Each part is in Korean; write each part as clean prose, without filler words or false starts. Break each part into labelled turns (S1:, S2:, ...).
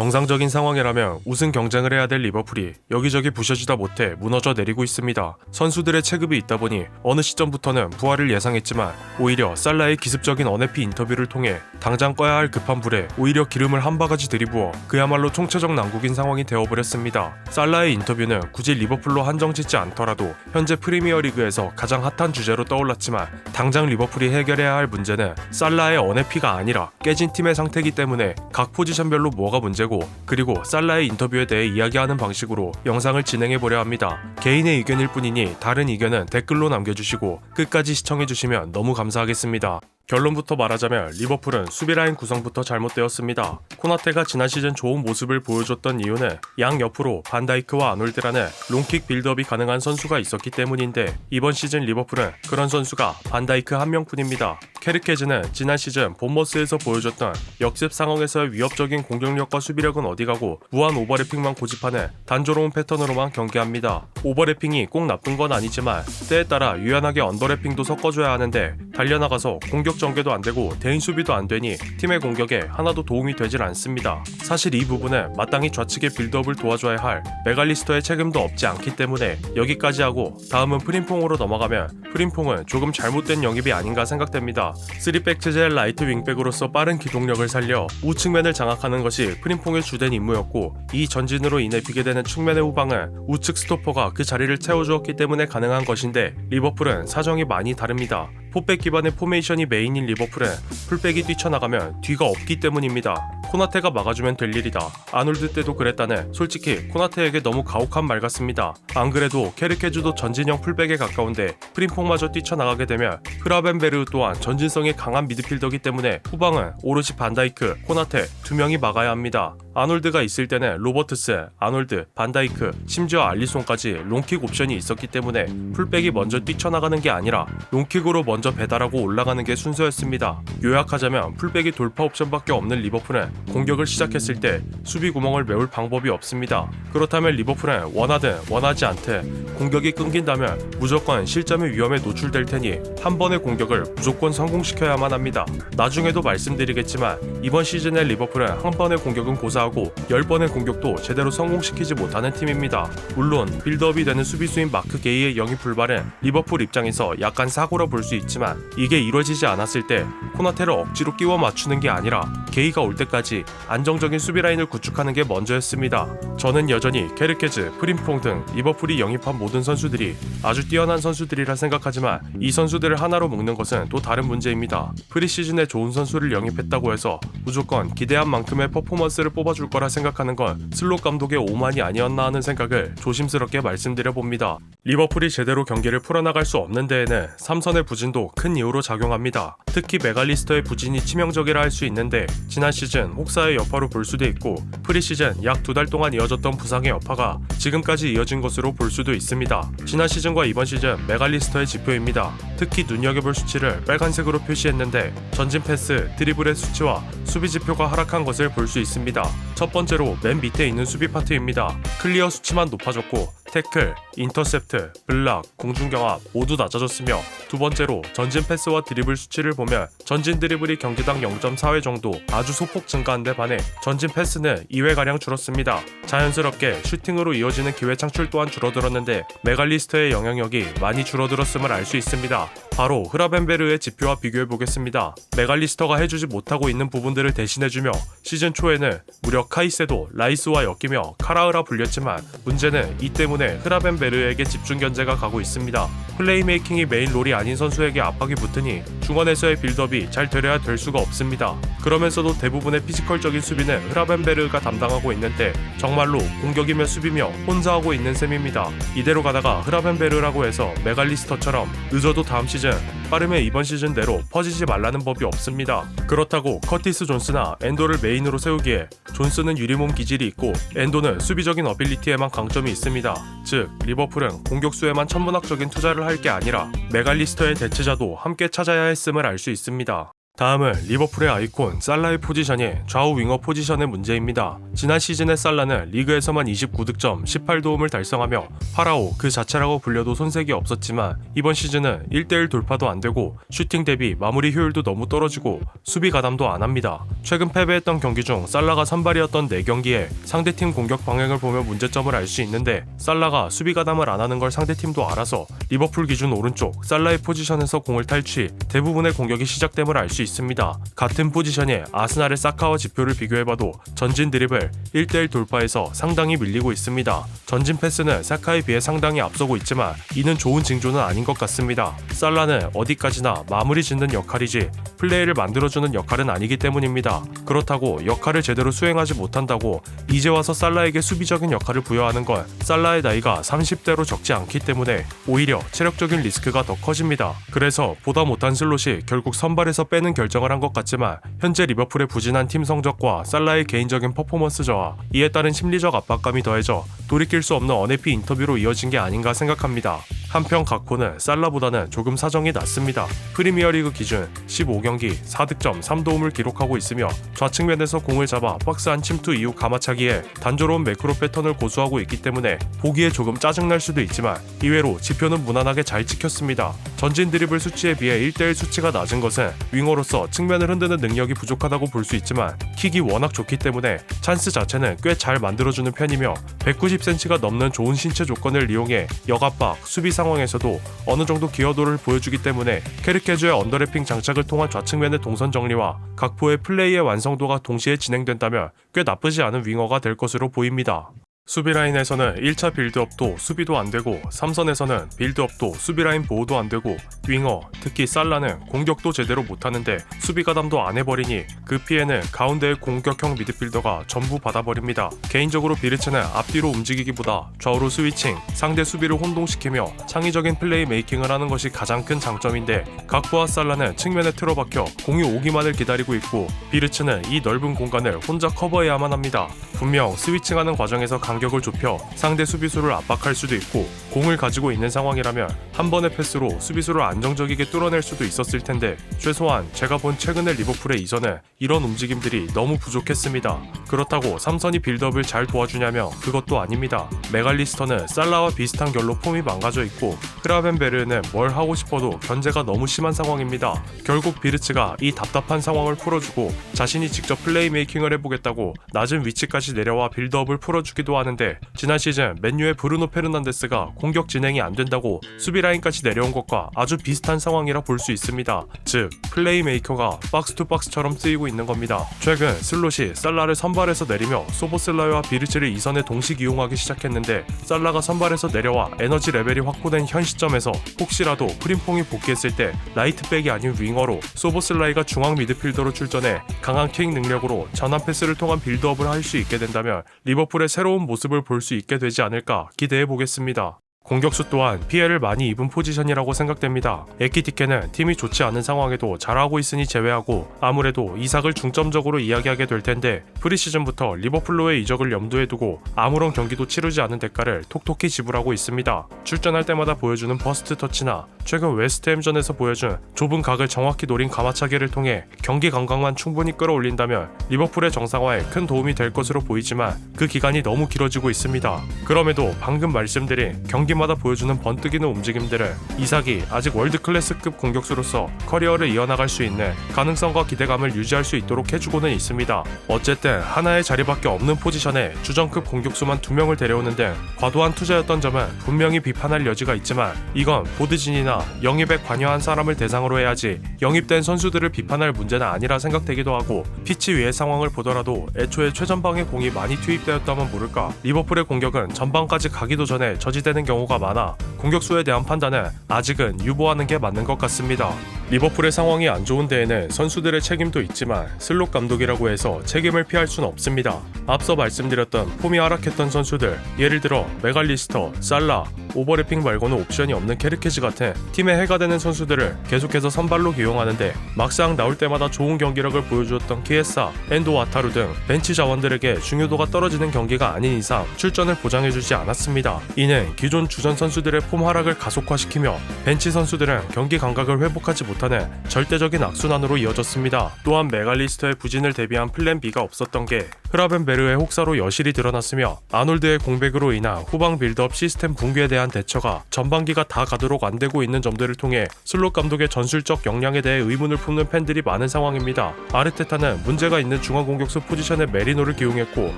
S1: 정상적인 상황이라면 우승 경쟁을 해야 될 리버풀이 여기저기 부셔지다 못해 무너져 내리고 있습니다. 선수들의 체급이 있다 보니 어느 시점부터는 부활을 예상했지만 오히려 살라의 기습적인 언해피 인터뷰를 통해 당장 꺼야 할 급한 불에 오히려 기름을 한 바가지 들이부어 그야말로 총체적 난국인 상황이 되어버렸습니다. 살라의 인터뷰는 굳이 리버풀로 한정짓지 않더라도 현재 프리미어리그에서 가장 핫한 주제로 떠올랐지만 당장 리버풀이 해결해야 할 문제는 살라의 언해피가 아니라 깨진 팀의 상태이기 때문에 각 포지션별로 뭐가 문제고 그리고 살라의 인터뷰에 대해 이야기하는 방식으로 영상을 진행해보려 합니다. 개인의 의견일 뿐이니 다른 의견은 댓글로 남겨주시고 끝까지 시청해주시면 너무 감사하겠습니다. 결론부터 말하자면 리버풀은 수비라인 구성부터 잘못되었습니다. 코나테가 지난 시즌 좋은 모습을 보여줬던 이유는 양 옆으로 반다이크와 아놀드라는 롱킥 빌드업이 가능한 선수가 있었기 때문인데 이번 시즌 리버풀은 그런 선수가 반다이크 한 명뿐입니다. 케르케즈는 지난 시즌 본머스에서 보여줬던 역습 상황에서의 위협적인 공격력과 수비력은 어디가고 무한 오버래핑만 고집하는 단조로운 패턴으로만 경기합니다. 오버래핑이 꼭 나쁜 건 아니지만 때에 따라 유연하게 언더래핑도 섞어줘야 하는데 달려나가서 공격 전개도 안되고 대인 수비도 안되니 팀의 공격에 하나도 도움이 되질 않습니다. 사실 이 부분은 마땅히 좌측의 빌드업을 도와줘야 할 맥알리스터의 책임도 없지 않기 때문에 여기까지 하고 다음은 프림퐁으로 넘어가면 프림퐁은 조금 잘못된 영입이 아닌가 생각됩니다. 3백 체제의 라이트 윙백으로서 빠른 기동력을 살려 우측면을 장악하는 것이 프림퐁의 주된 임무였고 이 전진으로 인해 비게 되는 측면의 후방은 우측 스토퍼가 그 자리를 채워주었기 때문에 가능한 것인데 리버풀은 사정이 많이 다릅니다. 포백 기반의 포메이션이 메인인 리버풀은 풀백이 뛰쳐나가면 뒤가 없기 때문입니다. 코나테가 막아주면 될 일이다. 아놀드 때도 그랬다는 솔직히 코나테에게 너무 가혹한 말 같습니다. 안 그래도 케르케즈도 전진형 풀백에 가까운데 프림퐁마저 뛰쳐나가게 되면 흐라벤베르 또한 전진성이 강한 미드필더기 때문에 후방은 오롯이 반다이크, 코나테 두 명이 막아야 합니다. 아놀드가 있을 때는 로버트스, 아놀드, 반다이크, 심지어 알리송까지 롱킥 옵션이 있었기 때문에 풀백이 먼저 뛰쳐나가는 게 아니라 롱킥으로 먼저 배달하고 올라가는 게 순서였습니다. 요약하자면 풀백이 돌파 옵션밖에 없는 리버풀은 공격을 시작했을 때 수비 구멍을 메울 방법이 없습니다. 그렇다면 리버풀은 원하든 원하지 않든 공격이 끊긴다면 무조건 실점의 위험에 노출될 테니 한 번의 공격을 무조건 성공시켜야만 합니다. 나중에도 말씀드리겠지만 이번 시즌의 리버풀은 한 번의 공격은 고사하고 10번의 공격도 제대로 성공시키지 못하는 팀입니다. 물론 빌드업이 되는 수비수인 마크 게이의 영입 불발은 리버풀 입장에서 약간 사고라 볼 수 있지만 이게 이루어지지 않았을 때 코나테를 억지로 끼워 맞추는 게 아니라 게이가 올 때까지 안정적인 수비 라인을 구축하는 게 먼저였습니다. 저는 여전히 케르케즈, 프림퐁 등 리버풀이 영입한 모든 선수들이 아주 뛰어난 선수들이라 생각하지만 이 선수들을 하나로 묶는 것은 또 다른 문제입니다. 프리시즌에 좋은 선수를 영입했다고 해서 무조건 기대한 만큼의 퍼포먼스를 뽑아줄 거라 생각하는 건 슬롯 감독의 오만이 아니었나 하는 생각을 조심스럽게 말씀드려봅니다. 리버풀이 제대로 경기를 풀어나갈 수 없는 데에는 삼선의 부진도 큰 이유로 작용합니다. 특히 맥알리스터의 부진이 치명적이라 할 수 있는데 지난 시즌 혹사의 여파로 볼 수도 있고 프리시즌 약 2달 동안 이어졌던 부상의 여파가 지금까지 이어진 것으로 볼 수도 있습니다. 지난 시즌과 이번 시즌 맥알리스터의 지표입니다. 특히 눈여겨볼 수치를 빨간색으로 표시했는데 전진 패스, 드리블의 수치와 수비 지표가 하락한 것을 볼 수 있습니다. 첫 번째로 맨 밑에 있는 수비 파트입니다. 클리어 수치만 높아졌고 태클, 인터셉트, 블락, 공중경합 모두 낮아졌으며 두 번째로 전진 패스와 드리블 수치를 보면 전진 드리블이 경기당 0.4회 정도 아주 소폭 증가한 데 반해 전진 패스는 2회가량 줄었습니다. 자연스럽게 슈팅으로 이어지는 기회 창출 또한 줄어들었는데 맥알리스터의 영향력이 많이 줄어들었음을 알 수 있습니다. 바로 흐라벤베르의 지표와 비교해보겠습니다. 맥알리스터가 해주지 못하고 있는 부분들을 대신해주며 시즌 초에는 무려 카이세도, 라이스와 엮이며 카라흐라 불렸지만 문제는 이 때문에 흐라벤베르에게 집중 견제가 가고 있습니다. 플레이메이킹이 메인 롤이 아닌 선수에게 압박이 붙으니 중원에서의 빌드업이 잘 되려야 될 수가 없습니다. 그러면서도 대부분의 피지컬적인 수비는 흐라벤베르가 담당하고 있는데 정말로 공격이며 수비며 혼자 하고 있는 셈입니다. 이대로 가다가 흐라벤베르라고 해서 맥알리스터처럼 늦어도 다음 시즌, 빠르면 이번 시즌대로 퍼지지 말라는 법이 없습니다. 그렇다고 커티스 존스나 엔도를 메인으로 세우기에 존스는 유리몸 기질이 있고 엔도는 수비적인 어빌리티에만 강점이 있습니다. 즉 리버풀은 공격수에만 천문학적인 투자를 할 게 아니라 맥알리스터의 대체자도 함께 찾아야 했음을 알 수 있습니다. 다음은 리버풀의 아이콘 살라의 포지션이 좌우 윙어 포지션의 문제입니다. 지난 시즌의 살라는 리그에서만 29득점, 18도움을 달성하며 파라오 그 자체라고 불려도 손색이 없었지만 이번 시즌은 1대1 돌파도 안되고 슈팅 대비 마무리 효율도 너무 떨어지고 수비 가담도 안합니다. 최근 패배했던 경기 중 살라가 선발이었던 4경기에 상대팀 공격 방향을 보며 문제점을 알 수 있는데 살라가 수비 가담을 안하는 걸 상대팀도 알아서 리버풀 기준 오른쪽 살라의 포지션에서 공을 탈취 대부분의 공격이 시작됨을 알 수 있습니다. 같은 포지션에 아스날의 사카와 지표를 비교해봐도 전진 드리블 1대1 돌파에서 상당히 밀리고 있습니다. 전진 패스는 사카에 비해 상당히 앞서고 있지만 이는 좋은 징조는 아닌 것 같습니다. 살라는 어디까지나 마무리 짓는 역할이지 플레이를 만들어주는 역할은 아니기 때문입니다. 그렇다고 역할을 제대로 수행하지 못한다고 이제 와서 살라에게 수비적인 역할을 부여하는 건 살라의 나이가 30대로 적지 않기 때문에 오히려 체력적인 리스크가 더 커집니다. 그래서 보다 못한 슬롯이 결국 선발에서 빼는 결정을 한 것 같지만 현재 리버풀의 부진한 팀 성적과 살라의 개인적인 퍼포먼스 저하 이에 따른 심리적 압박감이 더해져 돌이킬 수 없는 언해피 인터뷰로 이어진 게 아닌가 생각합니다. 한편 각포는 살라보다는 조금 사정이 낮습니다. 프리미어리그 기준 15경기 4득점 3도움을 기록하고 있으며 좌측면에서 공을 잡아 박스 안 침투 이후 가마차기에 단조로운 매크로 패턴을 고수하고 있기 때문에 보기에 조금 짜증날 수도 있지만 이외로 지표는 무난하게 잘 찍혔습니다. 전진 드리블 수치에 비해 1대1 수치가 낮은 것은 윙어로서 측면을 흔드는 능력이 부족하다고 볼 수 있지만 킥이 워낙 좋기 때문에 찬스 자체는 꽤 잘 만들어주는 편이며 190cm가 넘는 좋은 신체 조건을 이용해 역압박, 수비 상황에서도 어느 정도 기여도를 보여주기 때문에 캐르케주의 언더래핑 장착을 통한 좌측면의 동선 정리와 각포의 플레이의 완성도가 동시에 진행된다면 꽤 나쁘지 않은 윙어가 될 것으로 보입니다. 수비라인에서는 1차 빌드업도 수비도 안되고 3선에서는 빌드업도 수비라인 보호도 안되고 윙어, 특히 살라는 공격도 제대로 못하는데 수비 가담도 안해버리니 그 피해는 가운데의 공격형 미드필더가 전부 받아버립니다. 개인적으로 비르츠는 앞뒤로 움직이기보다 좌우로 스위칭, 상대 수비를 혼동시키며 창의적인 플레이 메이킹을 하는 것이 가장 큰 장점인데 각포와 살라는 측면에 틀어박혀 공이 오기만을 기다리고 있고 비르츠는 이 넓은 공간을 혼자 커버해야만 합니다. 분명 스위칭하는 과정에서 간격을 좁혀 상대 수비수를 압박할 수도 있고 공을 가지고 있는 상황이라면 한 번의 패스로 수비수를 안정적이게 뚫어낼 수도 있었을 텐데 최소한 제가 본 최근의 리버풀의 이전은 이런 움직임들이 너무 부족했습니다. 그렇다고 3선이 빌드업을 잘 도와주냐며 그것도 아닙니다. 맥알리스터는 살라와 비슷한 결로 폼이 망가져 있고 크라벤베르는 뭘 하고 싶어도 견제가 너무 심한 상황입니다. 결국 비르츠가 이 답답한 상황을 풀어주고 자신이 직접 플레이 메이킹을 해보겠다고 낮은 위치까지 내려와 빌드업을 풀어주기도 하는데 지난 시즌 맨유의 브루노 페르난데스가 공격 진행이 안 된다고 수비 라인까지 내려온 것과 아주 비슷한 상황이라 볼 수 있습니다. 즉 플레이 메이커가 박스 투 박스처럼 쓰이고 있는 겁니다. 최근 슬롯이 살라를 선발에서 내리며 소보슬라이와 비르츠를 2선에 동시 이용하기 시작했는데 살라가 선발에서 내려와 에너지 레벨이 확보된 현 시점에서 혹시라도 프림퐁이 복귀했을 때 라이트백이 아닌 윙어로 소보슬라이가 중앙 미드필더로 출전해 강한 킥 능력으로 전환 패스를 통한 빌드업을 할 수 있게 된다면 리버풀의 새로운 모습을 볼 수 있게 되지 않을까 기대해 보겠습니다. 공격수 또한 피해를 많이 입은 포지션이라고 생각됩니다. 에키티케는 팀이 좋지 않은 상황에도 잘하고 있으니 제외하고 아무래도 이삭을 중점적으로 이야기하게 될 텐데 프리시즌부터 리버풀로의 이적을 염두에 두고 아무런 경기도 치르지 않은 대가를 톡톡히 지불하고 있습니다. 출전할 때마다 보여주는 버스트 터치나 최근 웨스트햄전에서 보여준 좁은 각을 정확히 노린 가마차기를 통해 경기 감각만 충분히 끌어올린다면 리버풀의 정상화에 큰 도움이 될 것으로 보이지만 그 기간이 너무 길어지고 있습니다. 그럼에도 방금 말씀드린 경기마다 보여주는 번뜩이는 움직임들은 이삭이 아직 월드클래스급 공격수로서 커리어를 이어나갈 수 있는 가능성과 기대감을 유지할 수 있도록 해주고는 있습니다. 어쨌든 하나의 자리밖에 없는 포지션에 주전급 공격수만 2명을 데려오는 등 과도한 투자였던 점은 분명히 비판할 여지가 있지만 이건 보드진이나 영입에 관여한 사람을 대상으로 해야지 영입된 선수들을 비판할 문제는 아니라 생각되기도 하고 피치 위의 상황을 보더라도 애초에 최전방에 공이 많이 투입되었다면 모를까 리버풀의 공격은 전방까지 가기도 전에 저지되는 경우가 많아 공격수에 대한 판단은 아직은 유보하는 게 맞는 것 같습니다. 리버풀의 상황이 안 좋은 데에는 선수들의 책임도 있지만 슬롯 감독이라고 해서 책임을 피할 수는 없습니다. 앞서 말씀드렸던 폼이 하락했던 선수들 예를 들어 맥알리스터, 살라, 오버래핑 말고는 옵션이 없는 케르케즈 같은 팀에 해가 되는 선수들을 계속해서 선발로 기용하는데 막상 나올 때마다 좋은 경기력을 보여주었던 키에사, 엔도 와타루 등 벤치 자원들에게 중요도가 떨어지는 경기가 아닌 이상 출전을 보장해주지 않았습니다. 이는 기존 주전 선수들의 폼 하락을 가속화시키며 벤치 선수들은 경기 감각을 회복하지 못해 못하는 절대적인 악순환으로 이어졌습니다. 또한 메갈리스터의 부진을 대비한 플랜 B가 없었던 게 흐라벤베르의 혹사로 여실히 드러났으며 아놀드의 공백으로 인한 후방 빌드업 시스템 붕괴에 대한 대처가 전반기가 다 가도록 안 되고 있는 점들을 통해 슬롯 감독의 전술적 역량에 대해 의문을 품는 팬들이 많은 상황입니다. 아르테타는 문제가 있는 중앙 공격수 포지션에 메리노를 기용했고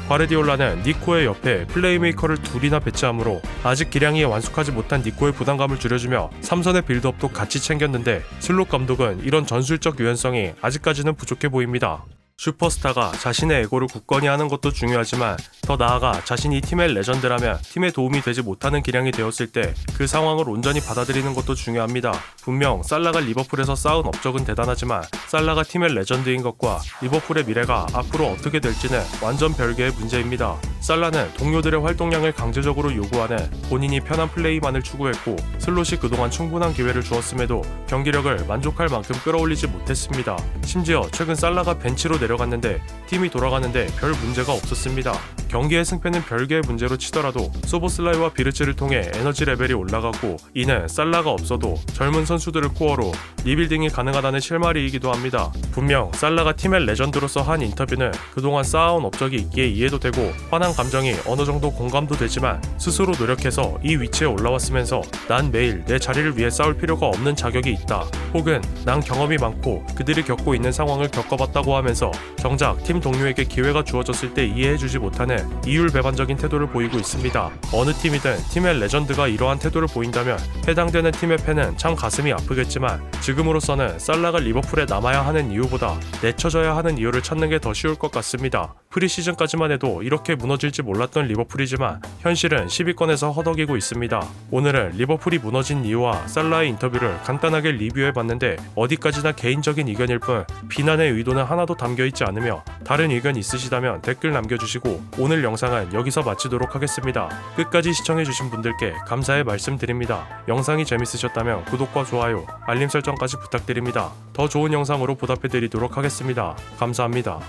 S1: 과르디올라는 니코의 옆에 플레이메이커를 둘이나 배치하므로 아직 기량이 완숙하지 못한 니코의 부담감을 줄여주며 3선의 빌드업도 같이 챙겼는데 슬롯 감독은 이런 전술적 유연성이 아직까지는 부족해 보입니다. 슈퍼스타가 자신의 에고를 굳건히 하는 것도 중요하지만 더 나아가 자신이 팀의 레전드라면 팀에 도움이 되지 못하는 기량이 되었을 때 그 상황을 온전히 받아들이는 것도 중요합니다. 분명 살라가 리버풀에서 쌓은 업적은 대단하지만 살라가 팀의 레전드인 것과 리버풀의 미래가 앞으로 어떻게 될지는 완전 별개의 문제입니다. 살라는 동료들의 활동량을 강제적으로 요구하는 본인이 편한 플레이만을 추구했고 슬롯이 그동안 충분한 기회를 주었음에도 경기력을 만족할 만큼 끌어올리지 못했습니다. 심지어 최근 살라가 벤치로 내려갔는데 팀이 돌아가는데 별 문제가 없었습니다. 경기의 승패는 별개의 문제로 치더라도 소보슬라이와 비르츠를 통해 에너지 레벨이 올라가고 이는 살라가 없어도 젊은 선수들을 코어로 리빌딩이 가능하다는 실마리이기도 합니다. 분명 살라가 팀의 레전드로서 한 인터뷰는 그동안 쌓아온 업적이 있기에 이해도 되고 화난 감정이 어느 정도 공감도 되지만 스스로 노력해서 이 위치에 올라왔으면서 난 매일 내 자리를 위해 싸울 필요가 없는 자격이 있다. 혹은 난 경험이 많고 그들이 겪고 있는 상황을 겪어봤다고 하면서 정작 팀 동료에게 기회가 주어졌을 때 이해해주지 못하는 이율배반적인 태도를 보이고 있습니다. 어느 팀이든 팀의 레전드가 이러한 태도를 보인다면 해당되는 팀의 팬은 참 가슴이 아프겠지만 지금으로서는 살라가 리버풀에 남아야 하는 이유보다 내쳐져야 하는 이유를 찾는 게 더 쉬울 것 같습니다. 프리시즌까지만 해도 이렇게 무너질지 몰랐던 리버풀이지만 현실은 10위권에서 허덕이고 있습니다. 오늘은 리버풀이 무너진 이유와 살라의 인터뷰를 간단하게 리뷰해봤는데 어디까지나 개인적인 의견일 뿐 비난의 의도는 하나도 담겨있지 않으며 다른 의견 있으시다면 댓글 남겨주시고 오늘 영상은 여기서 마치도록 하겠습니다. 끝까지 시청해주신 분들께 감사의 말씀드립니다. 영상이 재밌으셨다면 구독과 좋아요, 알림 설정까지 부탁드립니다. 더 좋은 영상으로 보답해드리도록 하겠습니다. 감사합니다.